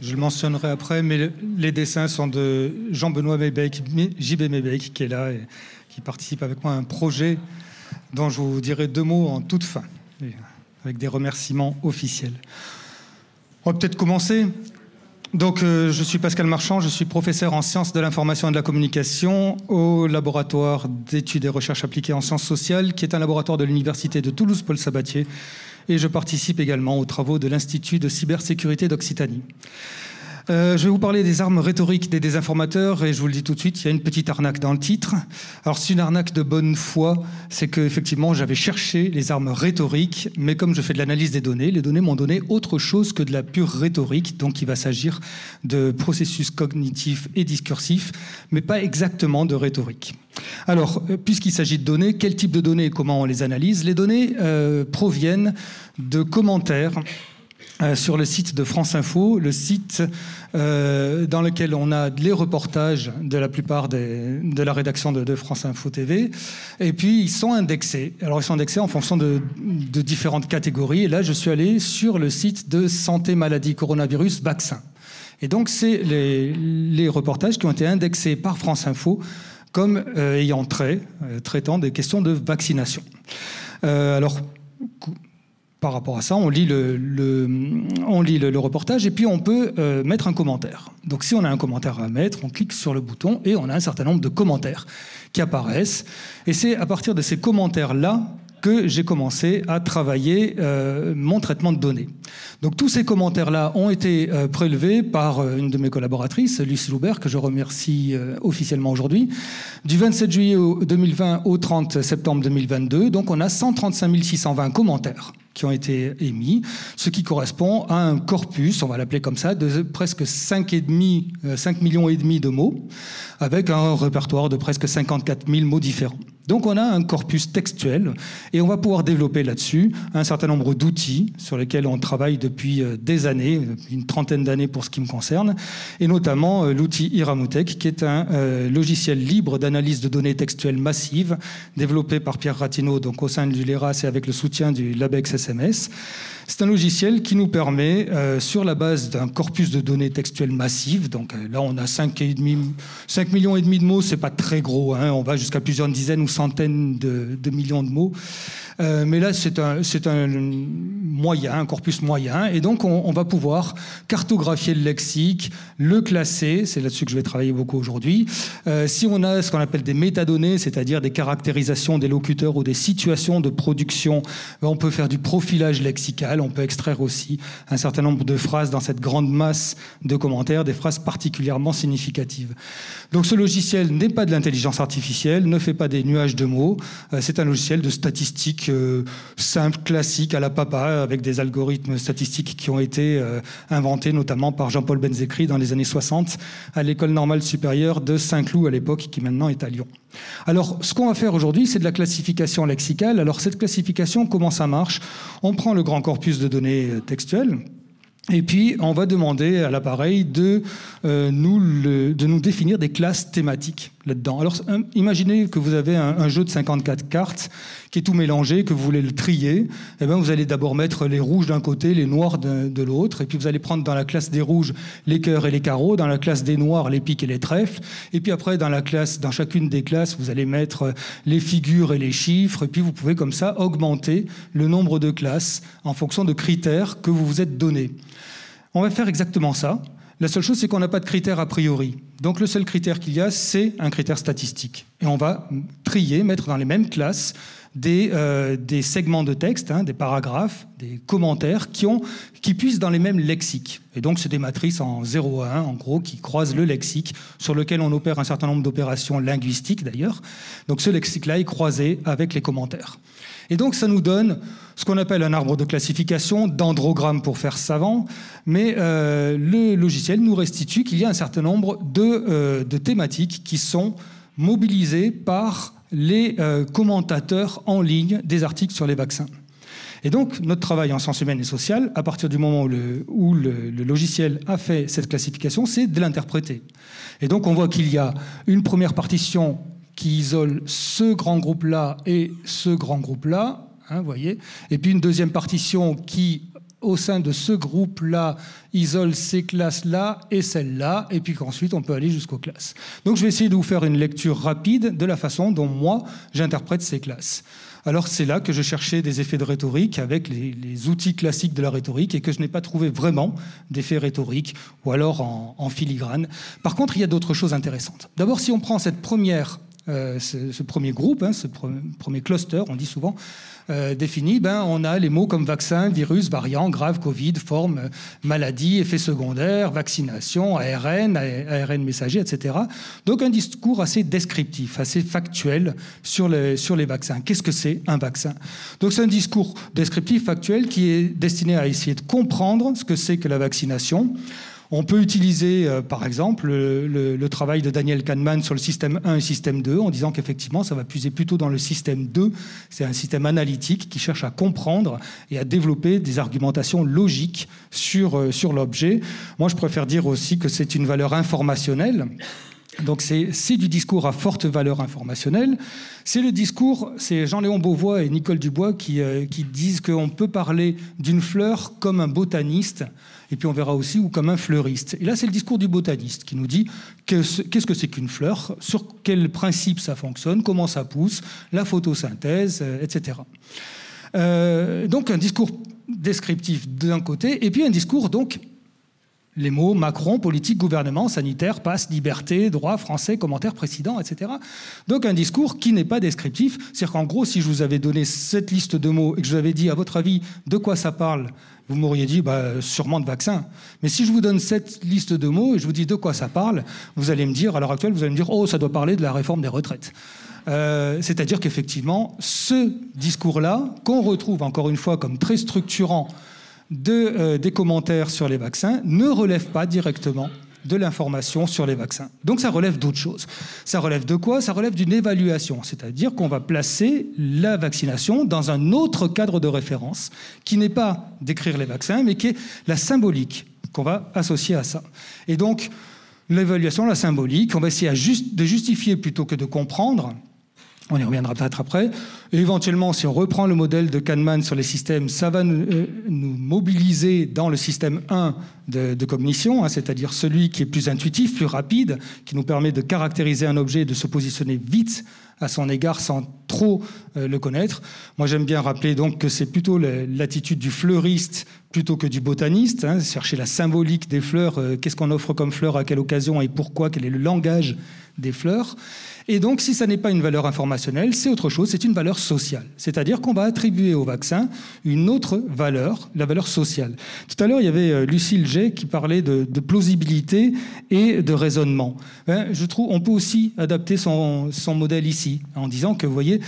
Je le mentionnerai après, mais les dessins sont de Jean-Benoît Mébec, JB Mébec, qui est là et qui participe avec moi à un projet dont je vous dirai 2 mots en toute fin, avec des remerciements officiels. On va peut-être commencer. Donc, je suis Pascal Marchand, je suis professeur en sciences de l'information et de la communication au laboratoire d'études et recherches appliquées en sciences sociales, qui est un laboratoire de l'université de Toulouse Paul Sabatier, et je participe également aux travaux de l'Institut de cybersécurité d'Occitanie. Je vais vous parler des armes rhétoriques des désinformateurs, et je vous le dis tout de suite, il y a une petite arnaque dans le titre. Alors c'est une arnaque de bonne foi, c'est qu'effectivement j'avais cherché les armes rhétoriques, mais comme je fais de l'analyse des données, les données m'ont donné autre chose que de la pure rhétorique, donc il va s'agir de processus cognitifs et discursifs, mais pas exactement de rhétorique. Alors, puisqu'il s'agit de données, quel type de données et comment on les analyse? Les données proviennent de commentaires sur le site de France Info, le site dans lequel on a les reportages de la plupart de la rédaction de France Info TV. Et puis, ils sont indexés. Alors, ils sont indexés en fonction de différentes catégories. Et là, je suis allé sur le site de Santé, Maladie, Coronavirus, Vaccin. Et donc, c'est les reportages qui ont été indexés par France Info comme ayant traitant des questions de vaccination. Par rapport à ça, on lit le reportage et puis on peut mettre un commentaire. Donc si on a un commentaire à mettre, on clique sur le bouton et on a un certain nombre de commentaires qui apparaissent. Et c'est à partir de ces commentaires-là que j'ai commencé à travailler mon traitement de données. Donc tous ces commentaires-là ont été prélevés par une de mes collaboratrices, Lucie Loubert, que je remercie officiellement aujourd'hui, du 27 juillet 2020 au 30 septembre 2022. Donc on a 135 620 commentaires qui ont été émis, ce qui correspond à un corpus, on va l'appeler comme ça, de presque 5 millions et demi de mots, avec un répertoire de presque 54 000 mots différents. Donc on a un corpus textuel et on va pouvoir développer là-dessus un certain nombre d'outils sur lesquels on travaille depuis des années, une trentaine d'années pour ce qui me concerne, et notamment l'outil Iramutech, qui est un logiciel libre d'analyse de données textuelles massives, développé par Pierre Ratineau donc au sein de l'ULERAS et avec le soutien du LabEx SMS. C'est un logiciel qui nous permet, sur la base d'un corpus de données textuelles massives, donc là on a 5 millions et demi de mots, c'est pas très gros, hein, on va jusqu'à plusieurs dizaines ou centaines de millions de mots. Mais là, c'est un moyen, un corpus moyen, et donc on va pouvoir cartographier le lexique, le classer, c'est là-dessus que je vais travailler beaucoup aujourd'hui. Si on a ce qu'on appelle des métadonnées, c'est-à-dire des caractérisations des locuteurs ou des situations de production, on peut faire du profilage lexical, on peut extraire aussi un certain nombre de phrases dans cette grande masse de commentaires, des phrases particulièrement significatives. Donc ce logiciel n'est pas de l'intelligence artificielle, ne fait pas des nuages de mots, c'est un logiciel de statistique simple, classique, à la papa, avec des algorithmes statistiques qui ont été inventés notamment par Jean-Paul Benzécry dans les années 60 à l'École normale supérieure de Saint-Cloud à l'époque, qui maintenant est à Lyon. Alors, ce qu'on va faire aujourd'hui, c'est de la classification lexicale. Alors, cette classification, comment ça marche? On prend le grand corpus de données textuelles, et puis, on va demander à l'appareil de nous définir des classes thématiques là-dedans. Alors, imaginez que vous avez un jeu de 54 cartes qui est tout mélangé, que vous voulez le trier. Eh bien, vous allez d'abord mettre les rouges d'un côté, les noirs de l'autre, et puis vous allez prendre dans la classe des rouges les cœurs et les carreaux, dans la classe des noirs les piques et les trèfles, et puis après, dans chacune des classes, vous allez mettre les figures et les chiffres, et puis vous pouvez comme ça augmenter le nombre de classes en fonction de critères que vous vous êtes donnés. On va faire exactement ça. La seule chose, c'est qu'on n'a pas de critères a priori. Donc le seul critère qu'il y a, c'est un critère statistique. Et on va trier, mettre dans les mêmes classes des segments de texte, des paragraphes, des commentaires qui puissent dans les mêmes lexiques. Et donc c'est des matrices en 0 à 1, en gros, qui croisent le lexique, sur lequel on opère un certain nombre d'opérations linguistiques d'ailleurs. Donc ce lexique-là est croisé avec les commentaires. Et donc ça nous donne ce qu'on appelle un arbre de classification, dendrogramme pour faire savant, mais le logiciel nous restitue qu'il y a un certain nombre de thématiques qui sont mobilisées par les commentateurs en ligne des articles sur les vaccins. Et donc, notre travail en sciences humaines et sociales, à partir du moment où le logiciel a fait cette classification, c'est de l'interpréter. Et donc, on voit qu'il y a une première partition qui isole ce grand groupe-là et ce grand groupe-là, vous voyez, et puis une deuxième partition qui au sein de ce groupe-là, isole ces classes-là et celles-là, et puis qu'ensuite on peut aller jusqu'aux classes. Donc je vais essayer de vous faire une lecture rapide de la façon dont moi j'interprète ces classes. Alors c'est là que je cherchais des effets de rhétorique avec les outils classiques de la rhétorique et que je n'ai pas trouvé vraiment d'effets rhétoriques ou alors en filigrane. Par contre, il y a d'autres choses intéressantes. D'abord, si on prend cette ce premier groupe, ce premier cluster, on dit souvent, défini, on a les mots comme vaccin, virus, variant, grave, Covid, forme, maladie, effets secondaires, vaccination, ARN messager, etc. Donc un discours assez descriptif, assez factuel sur les vaccins. Qu'est-ce que c'est un vaccin? Donc c'est un discours descriptif, factuel, qui est destiné à essayer de comprendre ce que c'est que la vaccination. On peut utiliser, par exemple, le travail de Daniel Kahneman sur le système 1 et système 2, en disant qu'effectivement, ça va puiser plutôt dans le système 2. C'est un système analytique qui cherche à comprendre et à développer des argumentations logiques sur l'objet. Moi, je préfère dire aussi que c'est une valeur informationnelle. Donc c'est du discours à forte valeur informationnelle. C'est le discours, c'est Jean-Léon Beauvois et Nicole Dubois qui disent qu'on peut parler d'une fleur comme un botaniste, et puis on verra aussi, ou comme un fleuriste. Et là, c'est le discours du botaniste qui nous dit qu'est-ce que c'est qu'une fleur, sur quel principe ça fonctionne, comment ça pousse, la photosynthèse, etc. Donc un discours descriptif d'un côté, et puis un discours donc les mots Macron, politique, gouvernement, sanitaire, passe, liberté, droit, français, commentaire précédent, etc. Donc un discours qui n'est pas descriptif. C'est-à-dire qu'en gros, si je vous avais donné cette liste de mots et que je vous avais dit, à votre avis, de quoi ça parle, vous m'auriez dit, sûrement de vaccin. Mais si je vous donne cette liste de mots et je vous dis de quoi ça parle, vous allez me dire, à l'heure actuelle, vous allez me dire, oh, ça doit parler de la réforme des retraites. C'est-à-dire qu'effectivement, ce discours-là, qu'on retrouve encore une fois comme très structurant des commentaires sur les vaccins, ne relève pas directement de l'information sur les vaccins. Donc ça relève d'autre chose. Ça relève de quoi? Ça relève d'une évaluation, c'est-à-dire qu'on va placer la vaccination dans un autre cadre de référence qui n'est pas décrire les vaccins, mais qui est la symbolique qu'on va associer à ça. Et donc l'évaluation, la symbolique, on va essayer de justifier plutôt que de comprendre. On y reviendra peut-être après. Et éventuellement, si on reprend le modèle de Kahneman sur les systèmes, ça va nous mobiliser dans le système 1 de cognition, c'est-à-dire celui qui est plus intuitif, plus rapide, qui nous permet de caractériser un objet et de se positionner vite à son égard sans trop le connaître. Moi, j'aime bien rappeler donc que c'est plutôt l'attitude du fleuriste plutôt que du botaniste, chercher la symbolique des fleurs, qu'est-ce qu'on offre comme fleurs, à quelle occasion et pourquoi, quel est le langage des fleurs. Et donc, si ça n'est pas une valeur informationnelle, c'est autre chose, c'est une valeur sociale. C'est-à-dire qu'on va attribuer au vaccin une autre valeur, la valeur sociale. Tout à l'heure, il y avait Lucille Jay qui parlait de plausibilité et de raisonnement. Je trouve on peut aussi adapter son modèle ici, en disant que, vous voyez,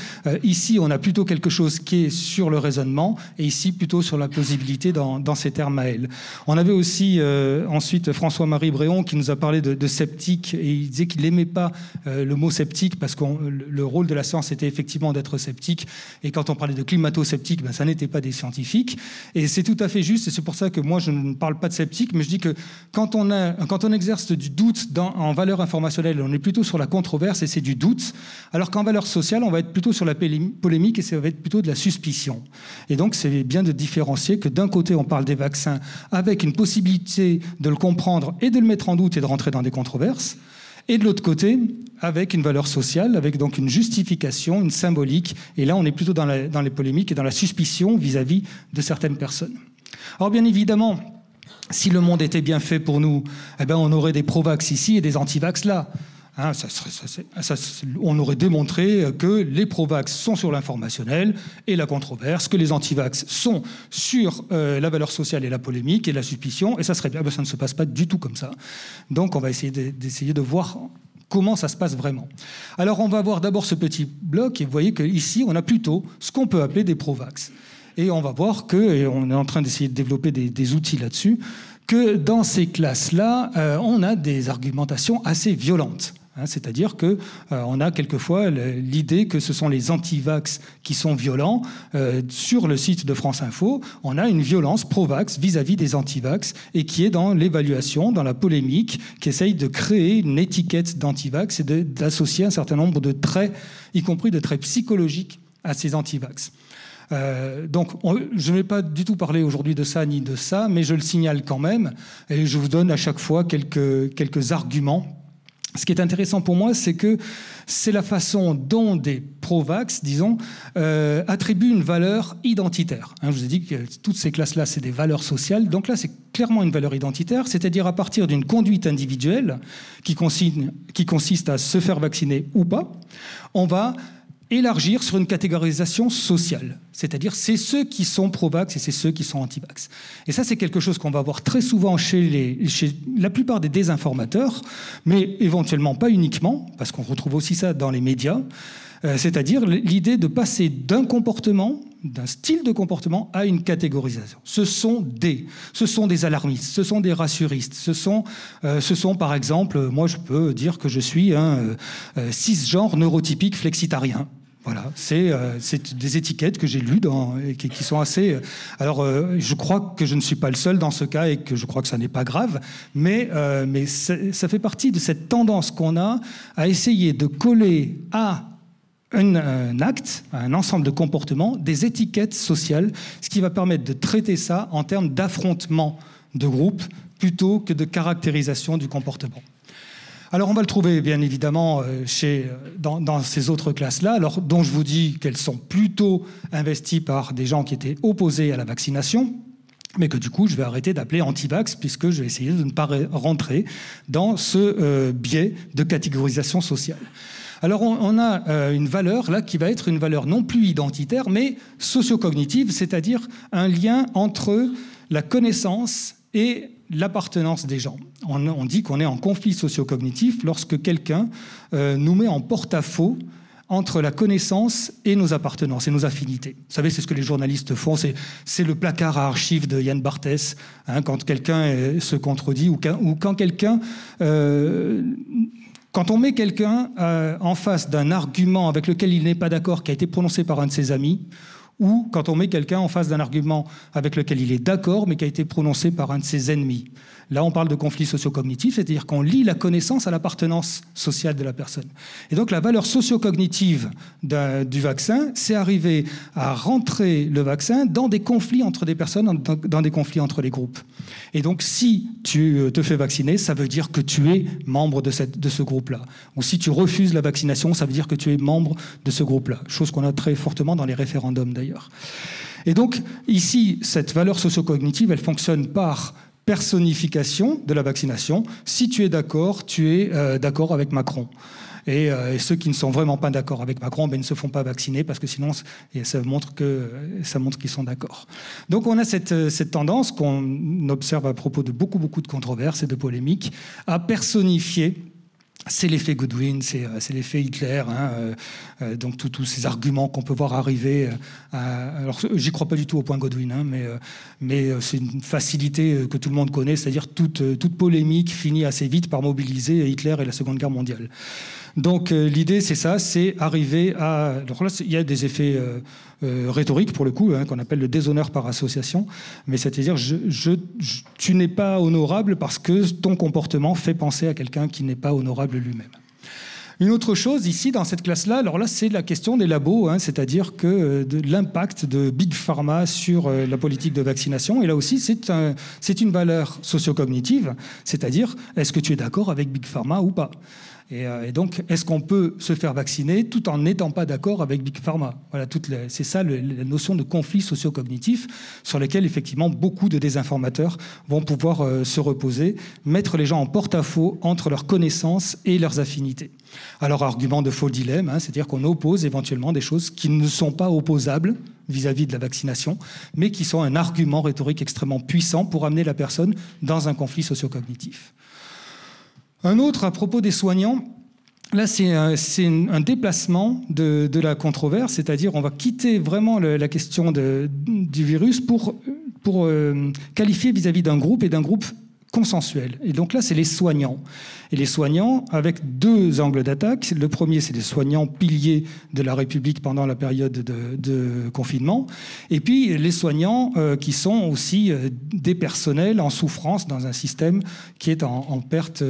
ici, on a plutôt quelque chose qui est sur le raisonnement, et ici, plutôt sur la plausibilité dans ces termes à elle. On avait aussi ensuite François-Marie Bréon qui nous a parlé de sceptique, et il disait qu'il n'aimait pas le mot sceptique, parce que le rôle de la science était effectivement d'être sceptique, et quand on parlait de climato-sceptique, ça n'était pas des scientifiques, et c'est tout à fait juste, et c'est pour ça que moi je ne parle pas de sceptique, mais je dis que quand on exerce du doute en valeur informationnelle, on est plutôt sur la controverse et c'est du doute, alors qu'en valeur sociale, on va être plutôt sur la polémique et ça va être plutôt de la suspicion. Et donc c'est bien de différencier que d'un côté on parle des vaccins avec une possibilité de le comprendre et de le mettre en doute et de rentrer dans des controverses, et de l'autre côté, avec une valeur sociale, avec donc une justification, une symbolique. Et là, on est plutôt dans les polémiques et dans la suspicion vis-à-vis de certaines personnes. Alors bien évidemment, si le monde était bien fait pour nous, on aurait des pro-vax ici et des anti-vax là. On aurait démontré que les pro-vax sont sur l'informationnel et la controverse, que les anti-vax sont sur la valeur sociale et la polémique et la suspicion, et ça serait bien. Ça ne se passe pas du tout comme ça. Donc on va essayer de voir comment ça se passe vraiment. Alors on va voir d'abord ce petit bloc, et vous voyez qu'ici on a plutôt ce qu'on peut appeler des pro-vax. Et on va voir et on est en train d'essayer de développer des outils là-dessus, que dans ces classes-là, on a des argumentations assez violentes. C'est-à-dire qu'on a quelquefois l'idée que ce sont les anti-vax qui sont violents. Sur le site de France Info, on a une violence pro-vax vis-à-vis des anti-vax et qui est dans l'évaluation, dans la polémique, qui essaye de créer une étiquette d'anti-vax et d'associer un certain nombre de traits, y compris de traits psychologiques, à ces anti-vax. Donc, je ne vais pas du tout parler aujourd'hui de ça ni de ça, mais je le signale quand même, et je vous donne à chaque fois quelques arguments. Ce qui est intéressant pour moi, c'est que c'est la façon dont des pro-vax, disons, attribuent une valeur identitaire. Je vous ai dit que toutes ces classes-là, c'est des valeurs sociales. Donc là, c'est clairement une valeur identitaire, c'est-à-dire à partir d'une conduite individuelle qui consiste à se faire vacciner ou pas, on va élargir sur une catégorisation sociale. C'est-à-dire, c'est ceux qui sont pro-vax et c'est ceux qui sont anti-vax. Et ça, c'est quelque chose qu'on va voir très souvent chez la plupart des désinformateurs, mais éventuellement pas uniquement, parce qu'on retrouve aussi ça dans les médias, c'est-à-dire l'idée de passer d'un comportement, d'un style de comportement à une catégorisation. Ce sont des alarmistes, ce sont des rassuristes, ce sont par exemple, moi je peux dire que je suis un cisgenre neurotypique flexitarien. Voilà, c'est des étiquettes que j'ai lues et qui sont assez... Alors, je crois que je ne suis pas le seul dans ce cas et que je crois que ça n'est pas grave, mais ça fait partie de cette tendance qu'on a à essayer de coller à un acte, à un ensemble de comportements, des étiquettes sociales, ce qui va permettre de traiter ça en termes d'affrontement de groupe plutôt que de caractérisation du comportement. Alors on va le trouver bien évidemment dans ces autres classes-là, alors dont je vous dis qu'elles sont plutôt investies par des gens qui étaient opposés à la vaccination, mais que du coup je vais arrêter d'appeler anti-vax puisque je vais essayer de ne pas rentrer dans ce biais de catégorisation sociale. Alors on a une valeur là qui va être une valeur non plus identitaire mais socio-cognitive, c'est-à-dire un lien entre la connaissance et l'appartenance des gens. On dit qu'on est en conflit socio-cognitif lorsque quelqu'un nous met en porte-à-faux entre la connaissance et nos appartenances et nos affinités. Vous savez, c'est ce que les journalistes font, c'est le placard à archives de Yann Barthès, quand quelqu'un se contredit ou quand quelqu'un... Quand on met quelqu'un en face d'un argument avec lequel il n'est pas d'accord, qui a été prononcé par un de ses amis, ou quand on met quelqu'un en face d'un argument avec lequel il est d'accord, mais qui a été prononcé par un de ses ennemis. Là, on parle de conflit socio-cognitif, c'est-à-dire qu'on lie la connaissance à l'appartenance sociale de la personne. Et donc, la valeur socio-cognitive du vaccin, c'est arriver à rentrer le vaccin dans des conflits entre des personnes, dans des conflits entre les groupes. Et donc, si tu te fais vacciner, ça veut dire que tu es membre de ce groupe-là. Ou si tu refuses la vaccination, ça veut dire que tu es membre de ce groupe-là. Chose qu'on a très fortement dans les référendums, d'ailleurs. Et donc, ici, cette valeur socio-cognitive, elle fonctionne par personnification de la vaccination. Si tu es d'accord, tu es d'accord avec Macron. Et ceux qui ne sont vraiment pas d'accord avec Macron, ne se font pas vacciner parce que sinon, ça montre qu'ils sont d'accord. Donc on a cette tendance qu'on observe à propos de beaucoup de controverses et de polémiques à personnifier. C'est l'effet Godwin, c'est l'effet Hitler, donc tous ces arguments qu'on peut voir arriver. Alors, j'y crois pas du tout au point Godwin, mais c'est une facilité que tout le monde connaît, c'est-à-dire toute polémique finit assez vite par mobiliser Hitler et la Seconde Guerre mondiale. Donc l'idée, c'est ça, c'est arriver à... Alors là, il y a des effets rhétoriques, pour le coup, qu'on appelle le déshonneur par association, mais c'est-à-dire tu n'es pas honorable parce que ton comportement fait penser à quelqu'un qui n'est pas honorable lui-même. Une autre chose ici, dans cette classe-là, alors là, c'est la question des labos, c'est-à-dire que de l'impact de Big Pharma sur la politique de vaccination. Et là aussi, c'est une valeur socio-cognitive, c'est-à-dire, est-ce que tu es d'accord avec Big Pharma ou pas ? Et donc, est-ce qu'on peut se faire vacciner tout en n'étant pas d'accord avec Big Pharma ? Voilà, c'est ça la notion de conflit socio-cognitif sur lequel, effectivement, beaucoup de désinformateurs vont pouvoir se reposer, mettre les gens en porte-à-faux entre leurs connaissances et leurs affinités. Alors, argument de faux dilemme, c'est-à-dire qu'on oppose éventuellement des choses qui ne sont pas opposables vis-à-vis de la vaccination, mais qui sont un argument rhétorique extrêmement puissant pour amener la personne dans un conflit socio-cognitif. Un autre à propos des soignants, là c'est un déplacement de la controverse, c'est-à-dire on va quitter vraiment la question du virus pour qualifier vis-à-vis d'un groupe et d'un groupe consensuel. Et donc là c'est les soignants. Et les soignants avec deux angles d'attaque. Le premier c'est les soignants piliers de la République pendant la période de confinement. Et puis les soignants qui sont aussi des personnels en souffrance dans un système qui est en perte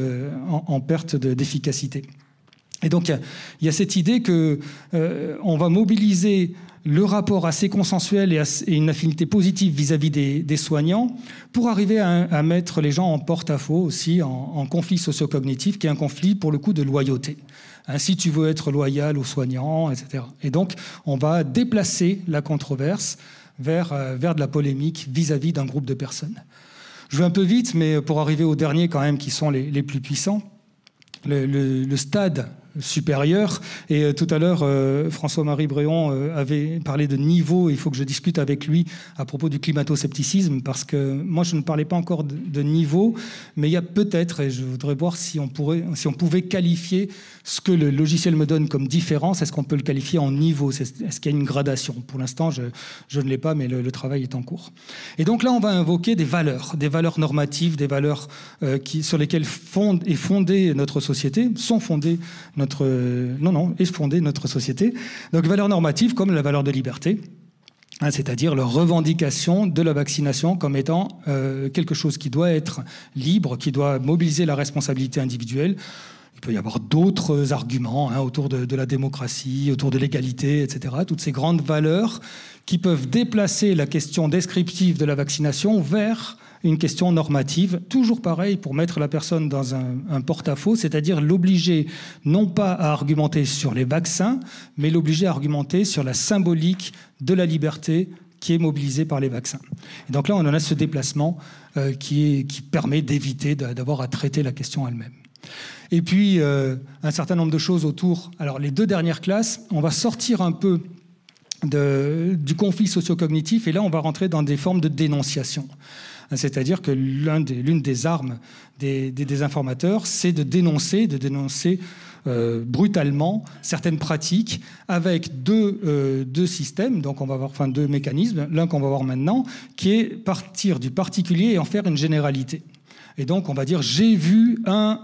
d'efficacité. Et donc il y a cette idée qu'on va mobiliser le rapport assez consensuel et une affinité positive vis-à-vis des soignants, pour arriver à mettre les gens en porte-à-faux aussi, en conflit socio-cognitif, qui est un conflit pour le coup de loyauté. Si tu veux être loyal aux soignants, etc. Et donc, on va déplacer la controverse vers de la polémique vis-à-vis d'un groupe de personnes. Je vais un peu vite, mais pour arriver aux derniers quand même, qui sont les plus puissants, le stade supérieur. Et tout à l'heure, François-Marie Bréon avait parlé de niveau. Il faut que je discute avec lui à propos du climato-scepticisme, parce que moi, je ne parlais pas encore de niveau, mais il y a peut-être, et je voudrais voir si on pouvait qualifier ce que le logiciel me donne comme différence. Est-ce qu'on peut le qualifier en niveau? Est-ce qu'il y a une gradation? Pour l'instant, je ne l'ai pas, mais le travail est en cours. Et donc là, on va invoquer des valeurs normatives, des valeurs sur lesquelles est fondée notre société, est fondée notre société. Donc, valeurs normatives comme la valeur de liberté, c'est-à-dire la revendication de la vaccination comme étant quelque chose qui doit être libre, qui doit mobiliser la responsabilité individuelle. Il peut y avoir d'autres arguments autour de la démocratie, autour de l'égalité, etc. Toutes ces grandes valeurs qui peuvent déplacer la question descriptive de la vaccination vers une question normative, toujours pareil, pour mettre la personne dans un porte-à-faux, c'est-à-dire l'obliger non pas à argumenter sur les vaccins, mais l'obliger à argumenter sur la symbolique de la liberté qui est mobilisée par les vaccins. Et donc là, on en a ce déplacement qui permet d'éviter d'avoir à traiter la question elle-même. Et puis, un certain nombre de choses autour. Alors, les deux dernières classes, on va sortir un peu du conflit socio-cognitif, et là, on va rentrer dans des formes de dénonciation. C'est-à-dire que l'une des armes des désinformateurs, c'est de dénoncer brutalement certaines pratiques avec deux systèmes. Donc on va avoir deux mécanismes. L'un qu'on va voir maintenant, qui est partir du particulier et en faire une généralité. Et donc, on va dire, j'ai vu un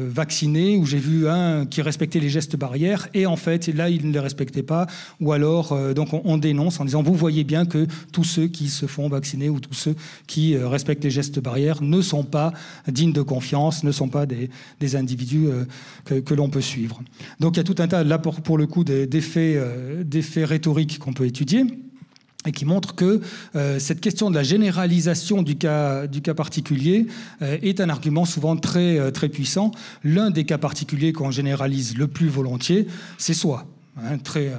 vacciné, ou j'ai vu un qui respectait les gestes barrières, et en fait, là, il ne les respectait pas. Ou alors, donc, on dénonce en disant, vous voyez bien que tous ceux qui se font vacciner ou tous ceux qui respectent les gestes barrières ne sont pas dignes de confiance, ne sont pas des individus que l'on peut suivre. Donc, il y a tout un tas, là, pour le coup, d'effets rhétoriques qu'on peut étudier, et qui montre que cette question de la généralisation du cas particulier est un argument souvent très, très puissant. L'un des cas particuliers qu'on généralise le plus volontiers, c'est soi.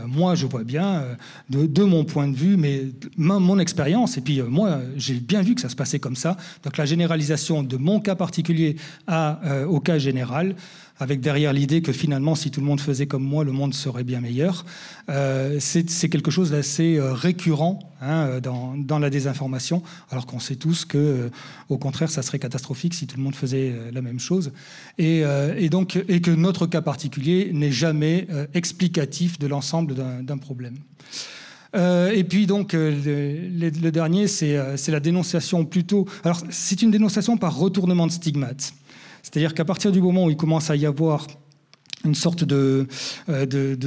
Moi, je vois bien, de mon point de vue, mais mon expérience, et puis moi, j'ai bien vu que ça se passait comme ça. Donc la généralisation de mon cas particulier au cas général, avec derrière l'idée que finalement, si tout le monde faisait comme moi, le monde serait bien meilleur. C'est quelque chose d'assez récurrent dans la désinformation, alors qu'on sait tous que, au contraire, ça serait catastrophique si tout le monde faisait la même chose. Et que notre cas particulier n'est jamais explicatif de l'ensemble d'un problème. Et puis donc, le dernier, c'est la dénonciation plutôt... Alors, c'est une dénonciation par retournement de stigmate. C'est-à-dire qu'à partir du moment où il commence à y avoir une sorte de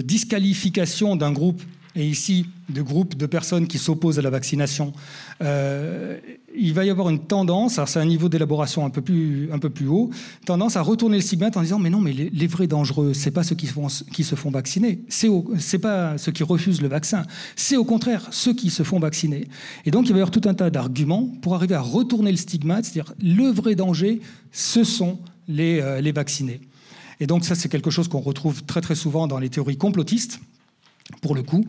disqualification d'un groupe, et ici de groupes de personnes qui s'opposent à la vaccination, il va y avoir une tendance, alors c'est un niveau d'élaboration un peu plus haut, tendance à retourner le stigmate en disant mais non, mais les vrais dangereux, c'est pas ceux qui se font vacciner, c'est pas ceux qui refusent le vaccin, c'est au contraire ceux qui se font vacciner. Et donc il va y avoir tout un tas d'arguments pour arriver à retourner le stigmate, c'est-à-dire le vrai danger, ce sont les vaccinés. Et donc ça, c'est quelque chose qu'on retrouve très très souvent dans les théories complotistes, pour le coup.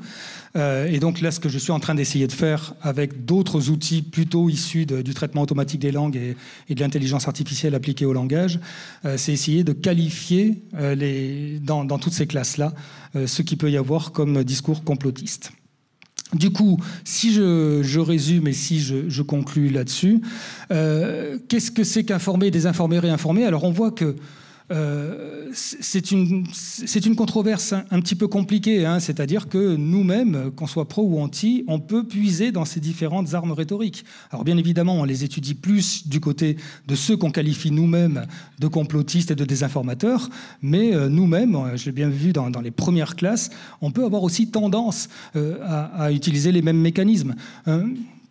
Et donc là, ce que je suis en train d'essayer de faire avec d'autres outils plutôt issus du traitement automatique des langues et de l'intelligence artificielle appliquée au langage, c'est essayer de qualifier dans toutes ces classes-là ce qu'il peut y avoir comme discours complotiste. Du coup, si je résume et si je conclus là-dessus, qu'est-ce que c'est qu'informer, désinformer, réinformer? Alors on voit que c'est une controverse un petit peu compliquée, c'est-à-dire que nous-mêmes, qu'on soit pro ou anti, on peut puiser dans ces différentes armes rhétoriques. Alors bien évidemment, on les étudie plus du côté de ceux qu'on qualifie nous-mêmes de complotistes et de désinformateurs, mais nous-mêmes, je l'ai bien vu dans les premières classes, on peut avoir aussi tendance à utiliser les mêmes mécanismes.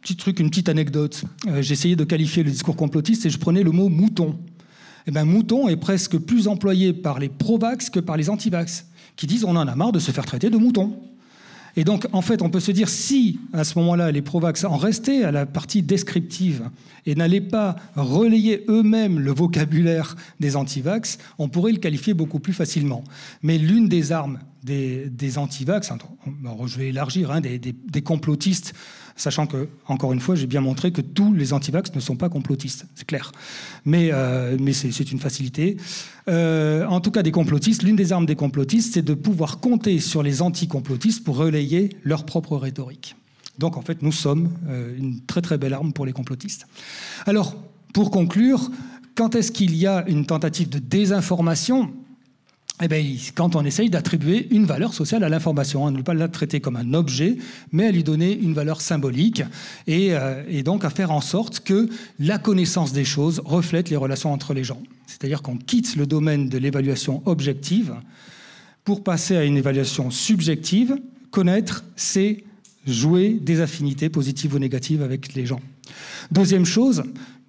Petit truc, une petite anecdote. J'essayais de qualifier le discours complotiste et je prenais le mot « mouton ». Eh bien, mouton est presque plus employé par les pro-vax que par les anti-vax, qui disent on en a marre de se faire traiter de mouton. Et donc, en fait, on peut se dire, si, à ce moment-là, les pro-vax en restaient à la partie descriptive et n'allaient pas relayer eux-mêmes le vocabulaire des anti-vax, on pourrait le qualifier beaucoup plus facilement. Mais l'une des armes des anti-vax, je vais élargir, hein, des complotistes, sachant que, encore une fois, j'ai bien montré que tous les anti-vax ne sont pas complotistes, c'est clair. Mais c'est une facilité. En tout cas, des complotistes, l'une des armes des complotistes, c'est de pouvoir compter sur les anti-complotistes pour relayer leur propre rhétorique. Donc, en fait, nous sommes une très très belle arme pour les complotistes. Alors, pour conclure, quand est-ce qu'il y a une tentative de désinformation ? Eh bien, quand on essaye d'attribuer une valeur sociale à l'information, à ne pas la traiter comme un objet, mais à lui donner une valeur symbolique, et donc à faire en sorte que la connaissance des choses reflète les relations entre les gens. C'est-à-dire qu'on quitte le domaine de l'évaluation objective pour passer à une évaluation subjective. Connaître, c'est jouer des affinités positives ou négatives avec les gens. Deuxième chose,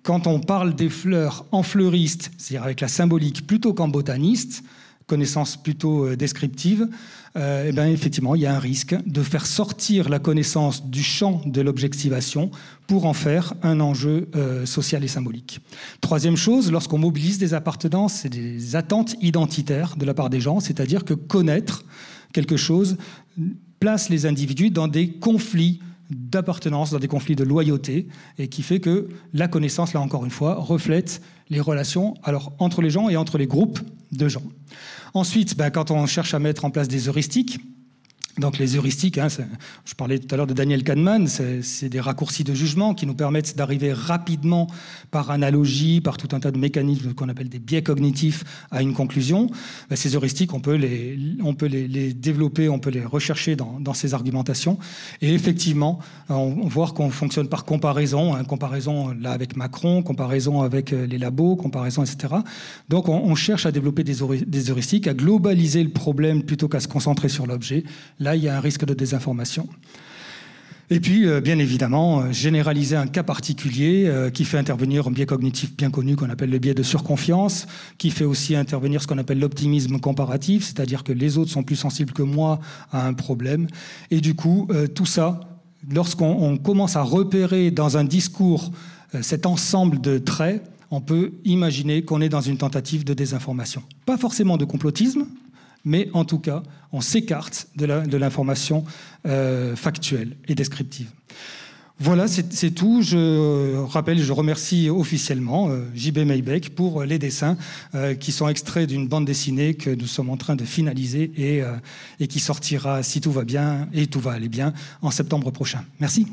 quand on parle des fleurs en fleuriste, c'est-à-dire avec la symbolique plutôt qu'en botaniste, connaissance plutôt descriptive, eh bien, effectivement, il y a un risque de faire sortir la connaissance du champ de l'objectivation pour en faire un enjeu social et symbolique. Troisième chose, lorsqu'on mobilise des appartenances et des attentes identitaires de la part des gens, c'est-à-dire que connaître quelque chose place les individus dans des conflits d'appartenance, dans des conflits de loyauté, et qui fait que la connaissance, là encore une fois, reflète les relations alors, entre les gens et entre les groupes de gens. Ensuite, quand on cherche à mettre en place des heuristiques, donc les heuristiques, hein, je parlais tout à l'heure de Daniel Kahneman, c'est des raccourcis de jugement qui nous permettent d'arriver rapidement par analogie, par tout un tas de mécanismes qu'on appelle des biais cognitifs à une conclusion. Ces heuristiques, on peut les développer, on peut les rechercher dans ces argumentations. Et effectivement, on voit qu'on fonctionne par comparaison, hein, comparaison là avec Macron, comparaison avec les labos, comparaison, etc. Donc on cherche à développer des heuristiques, à globaliser le problème plutôt qu'à se concentrer sur l'objet. Là, il y a un risque de désinformation. Et puis, bien évidemment, généraliser un cas particulier qui fait intervenir un biais cognitif bien connu qu'on appelle le biais de surconfiance, qui fait aussi intervenir ce qu'on appelle l'optimisme comparatif, c'est-à-dire que les autres sont plus sensibles que moi à un problème. Et du coup, tout ça, lorsqu'on commence à repérer dans un discours cet ensemble de traits, on peut imaginer qu'on est dans une tentative de désinformation. Pas forcément de complotisme, mais en tout cas, on s'écarte de l'information factuelle et descriptive. Voilà, c'est tout. Je rappelle, je remercie officiellement JB Maybeck pour les dessins qui sont extraits d'une bande dessinée que nous sommes en train de finaliser et qui sortira, si tout va bien, et tout va aller bien, en septembre prochain. Merci.